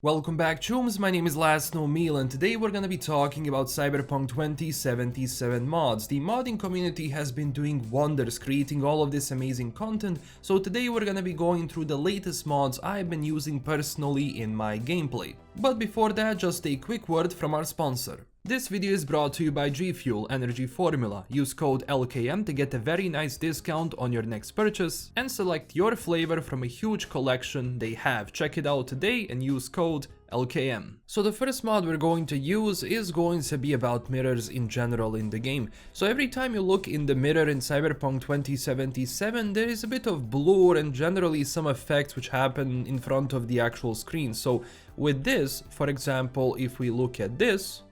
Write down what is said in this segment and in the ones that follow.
Welcome back, chooms. My name is LastKnownMeal, and today we're gonna be talking about Cyberpunk 2077 mods. The modding community has been doing wonders creating all of this amazing content, so today we're gonna be going through the latest mods I've been using personally in my gameplay. But before that, just a quick word from our sponsor. This video is brought to you by GFuel Energy Formula. Use code LKM to get a very nice discount on your next purchase and select your flavor from a huge collection they have. Check it out today and use code LKM. So the first mod we're going to use is going to be about mirrors in general in the game. So every time you look in the mirror in Cyberpunk 2077, there is a bit of blur and generally some effects which happen in front of the actual screen. So with this, for example, if we look at this,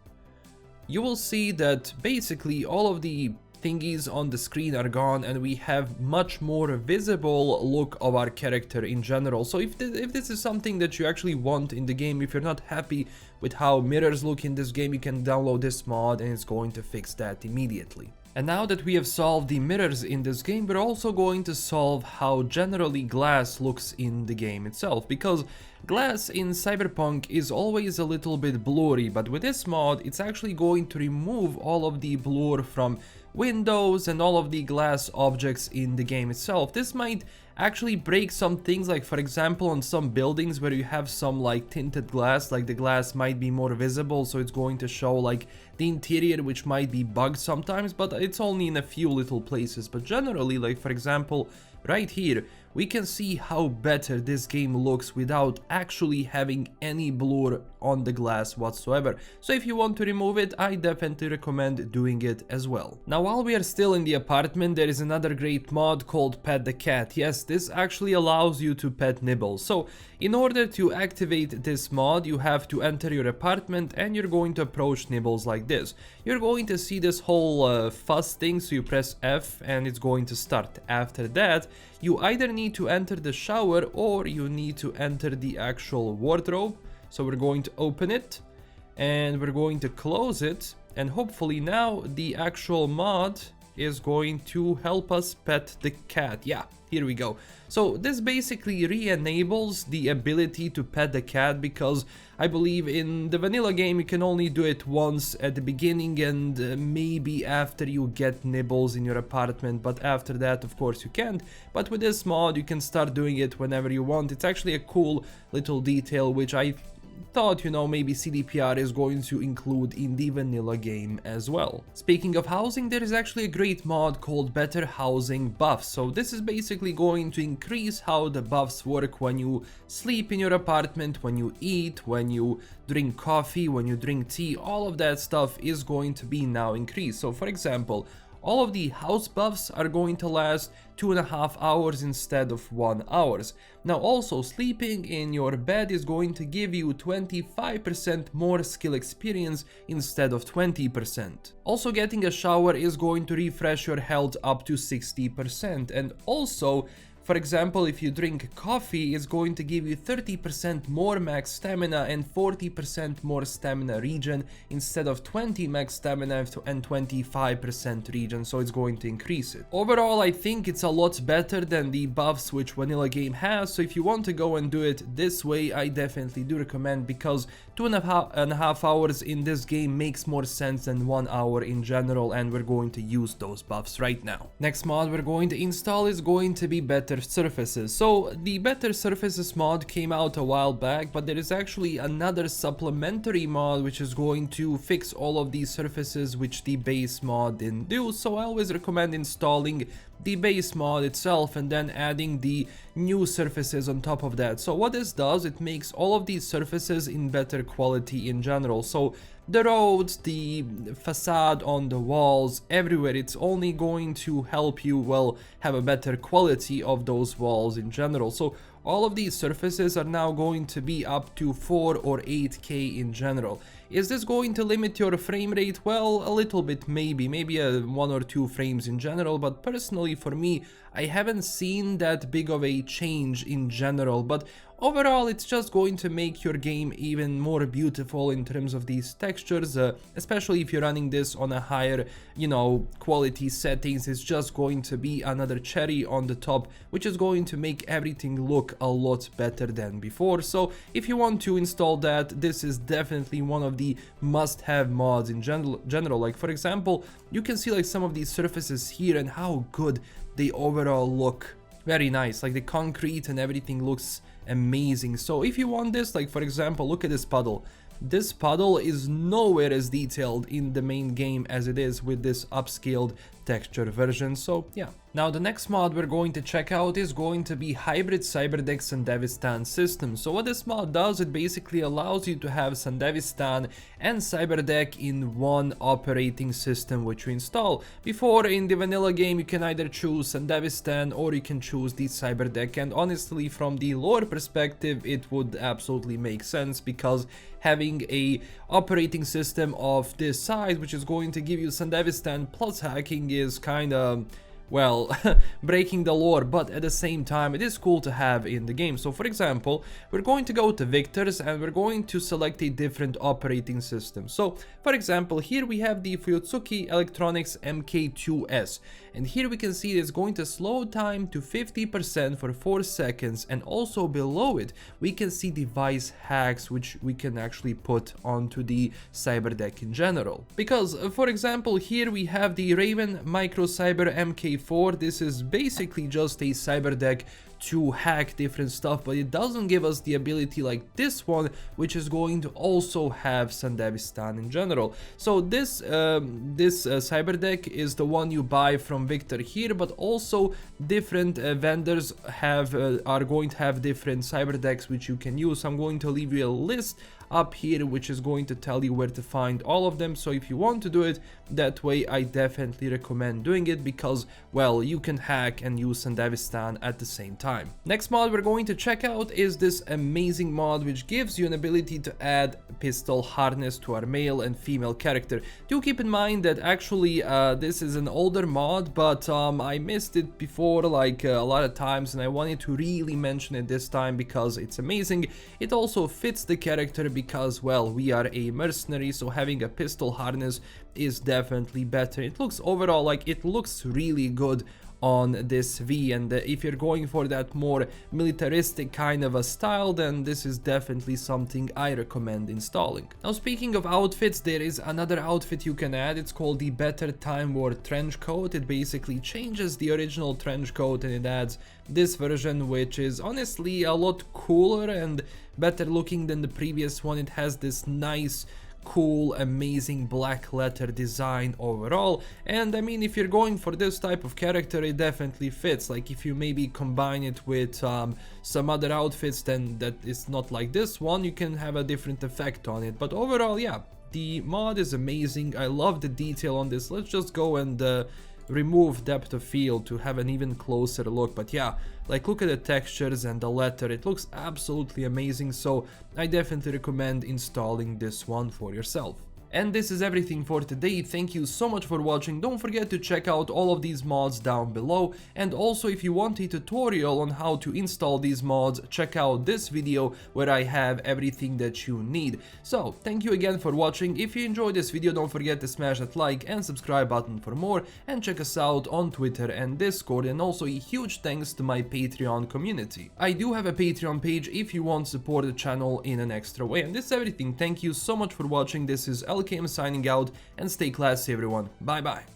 you will see that basically all of the thingies on the screen are gone and we have much more visible look of our character in general. So if this is something that you actually want in the game, if you're not happy with how mirrors look in this game, you can download this mod and it's going to fix that immediately. And now that we have solved the mirrors in this game, we're also going to solve how generally glass looks in the game itself, because glass in Cyberpunk is always a little bit blurry, but with this mod it's actually going to remove all of the blur from windows and all of the glass objects in the game itself. This might actually break some things, like for example on some buildings where you have some like tinted glass, like the glass might be more visible, so it's going to show like the interior, which might be bugged sometimes, but it's only in a few little places. But generally, like for example right here, we can see how better this game looks without actually having any blur on the glass whatsoever. So if you want to remove it, I definitely recommend doing it as well. Now while we are still in the apartment, there is another great mod called Pet the Cat. Yes, this actually allows you to pet Nibbles. So in order to activate this mod, you have to enter your apartment and you're going to approach Nibbles like this. You're going to see this whole fuzz thing, so you press F and it's going to start. After that, you either need to enter the shower or you need to enter the actual wardrobe. So we're going to open it and we're going to close it, and hopefully now the actual mod is going to help us pet the cat. Yeah, here we go. So this basically re-enables the ability to pet the cat, because I believe in the vanilla game you can only do it once at the beginning and maybe after you get Nibbles in your apartment, but after that of course you can't. But with this mod you can start doing it whenever you want. It's actually a cool little detail which I thought, you know, maybe CDPR is going to include in the vanilla game as well. Speaking of housing, there is actually a great mod called Better Housing Buffs. So this is basically going to increase how the buffs work when you sleep in your apartment, when you eat, when you drink coffee, when you drink tea. All of that stuff is going to be now increased. So for example, all of the house buffs are going to last 2.5 hours instead of 1 hour. Now also, sleeping in your bed is going to give you 25% more skill experience instead of 20%. Also, getting a shower is going to refresh your health up to 60%, and also, for example, if you drink coffee, it's going to give you 30% more max stamina and 40% more stamina regen instead of 20 max stamina and 25% regen, so it's going to increase it. Overall, I think it's a lot better than the buffs which vanilla game has, so if you want to go and do it this way, I definitely do recommend, because 2.5 hours in this game makes more sense than 1 hour in general, and we're going to use those buffs right now. Next mod we're going to install is going to be Better Surfaces. So the Better Surfaces mod came out a while back, but there is actually another supplementary mod which is going to fix all of these surfaces which the base mod didn't do. So I always recommend installing the base mod itself and then adding the new surfaces on top of that. So what this does, it makes all of these surfaces in better quality in general. So the roads, the facade on the walls, everywhere, it's only going to help you, well, have a better quality of those walls in general. So all of these surfaces are now going to be up to 4 or 8K in general. Is this going to limit your frame rate? Well, a little bit maybe 1 or 2 frames in general, but personally for me, I haven't seen that big of a change in general, but overall it's just going to make your game even more beautiful in terms of these textures, especially if you're running this on a higher, quality settings. It's just going to be another cherry on the top, which is going to make everything look a lot better than before. So if you want to install that, this is definitely one of the must-have mods in general. Like for example, you can see like some of these surfaces here and how good they overall look. Very nice, like the concrete and everything looks amazing. So if you want this, like for example, look at this puddle. This puddle is nowhere as detailed in the main game as it is with this upscaled texture version. So yeah. Now the next mod we're going to check out is going to be Hybrid Cyberdeck Sandevistan system. So what this mod does, it basically allows you to have Sandevistan and Cyberdeck in one operating system which you install. Before, in the vanilla game, you can either choose Sandevistan or you can choose the Cyberdeck, and honestly from the lore perspective it would absolutely make sense, because having a operating system of this size which is going to give you Sandevistan plus hacking is kind of, well, breaking the lore, but at the same time it is cool to have in the game. So for example, we're going to go to Victor's and we're going to select a different operating system. So for example, here we have the Fuyutsuki Electronics MK2S, and here we can see it's going to slow time to 50% for 4 seconds, and also below it we can see device hacks which we can actually put onto the Cyberdeck in general. Because for example, here we have the Raven Microcyber MK4. This is basically just a Cyberdeck to hack different stuff, but it doesn't give us the ability like this one, which is going to also have Sandevistan in general. So this Cyberdeck is the one you buy from Victor here, but also different vendors are going to have different Cyberdecks which you can use. I'm going to leave you a list up here which is going to tell you where to find all of them. So if you want to do it that way, I definitely recommend doing it, because well, you can hack and use Sandevistan at the same time. Next mod we're going to check out is this amazing mod which gives you an ability to add pistol harness to our male and female character. Do keep in mind that actually this is an older mod, but I missed it before like a lot of times, and I wanted to really mention it this time because it's amazing. It also fits the character because, well, we are a mercenary, so having a pistol harness is definitely better. It looks overall like it looks really good on this V, and if you're going for that more militaristic kind of a style, then this is definitely something I recommend installing. Now speaking of outfits, there is another outfit you can add. It's called the Better Timeworn Trench coat. It basically changes the original trench coat and it adds this version, which is honestly a lot cooler and better looking than the previous one. It has this nice, cool, amazing black letter design overall, and I mean, if you're going for this type of character, it definitely fits. Like if you maybe combine it with some other outfits then that is not like this one, you can have a different effect on it. But overall, yeah, the mod is amazing. I love the detail on this. Let's just go and remove depth of field to have an even closer look. But yeah, like look at the textures and the letter, it looks absolutely amazing. So I definitely recommend installing this one for yourself. And this is everything for today. Thank you so much for watching. Don't forget to check out all of these mods down below, and also if you want a tutorial on how to install these mods, check out this video where I have everything that you need. So thank you again for watching. If you enjoyed this video, don't forget to smash that like and subscribe button for more, and check us out on Twitter and Discord, and also a huge thanks to my Patreon community. I do have a Patreon page if you want to support the channel in an extra way. And this is everything. Thank you so much for watching. This is LKM signing out, and stay classy everyone. Bye bye.